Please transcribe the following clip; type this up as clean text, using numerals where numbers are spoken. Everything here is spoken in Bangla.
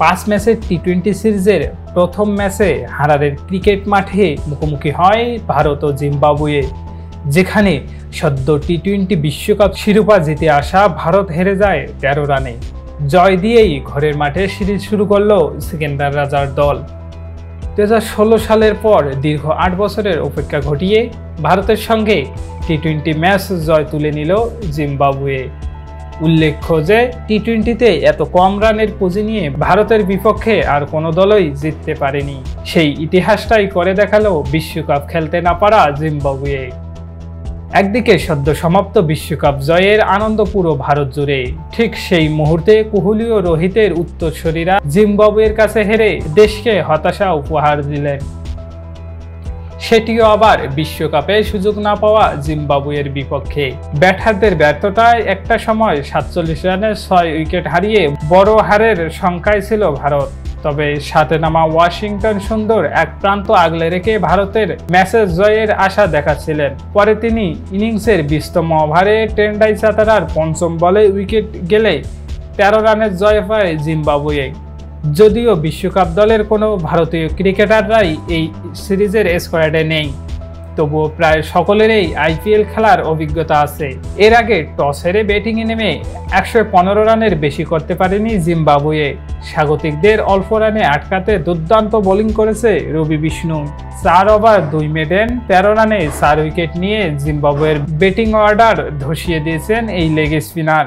5 ম্যাচের টি-20 সিরিজের প্রথম ম্যাচে হারারের ক্রিকেট মাঠে মুখোমুখি হয় ভারত ও জিম্বাবুয়ে, যেখানে সদ্য টি-20 বিশ্বকাপ শিরোপা জিতে আসা ভারত হেরে যায় 13 রানে। জয় দিয়েই ঘরের মাঠে সিরিজ শুরু করল সিকান্দার রাজার দল। 2016 সালের পর দীর্ঘ 8 বছরের অপেক্ষা ঘটিয়ে ভারতের সঙ্গে টি-20 ম্যাচ জয় তুলে নিল জিম্বাবুয়ে। উল্লেখ্য যে টি-20তে এত কম রানের পুঁজি নিয়ে ভারতের বিপক্ষে আর কোনো দলই জিততে পারেনি। সেই ইতিহাসটাই করে দেখালো বিশ্বকাপ খেলতে না পারা জিম্বাবুয়ে। একদিকে সদ্য সমাপ্ত বিশ্বকাপ জয়ের আনন্দ পুরো ভারত জুড়ে, ঠিক সেই মুহূর্তে কোহলি ও রোহিতের উত্তরসূরিরা জিম্বাবুয়ের কাছে হেরে দেশকে হতাশা উপহার দিলেন। সেটিও আবার বিশ্বকাপে সুযোগ না পাওয়া জিম্বাবুয়ের বিপক্ষে। ব্যাটারদের ব্যর্থতায় একটা সময় 47 রানে 6 উইকেট হারিয়ে বড় হারের সংখ্যায় ছিল ভারত। তবে সাথে নামা ওয়াশিংটন সুন্দর এক প্রান্ত আগলে রেখে ভারতের ম্যাচের জয়ের আশা দেখাচ্ছিলেন। পরে তিনি ইনিংসের 20তম ওভারে টেন্ডাই চাতারার 5ম বলে উইকেট গেলে 13 রানের জয় পায় জিম্বাবুয়ে। যদিও বিশ্বকাপ দলের কোনো ভারতীয় ক্রিকেটাররাই এই সিরিজের স্কোয়াডে নেই, তবুও প্রায় সকলেরই আইপিএল খেলার অভিজ্ঞতা আছে। এর আগে টস হেরে ব্যাটিংয়ে নেমে 115 রানের বেশি করতে পারেনি জিম্বাবুয়ে। স্বাগতিকদের অল্প রানে আটকাতে দুর্দান্ত বোলিং করেছে রবি বিষ্ণু। 4 ওভার 2 মেডেন 13 রানে 4 উইকেট নিয়ে জিম্বাবুয়ের ব্যাটিং অর্ডার ধসিয়ে দিয়েছেন এই লেগ স্পিনার।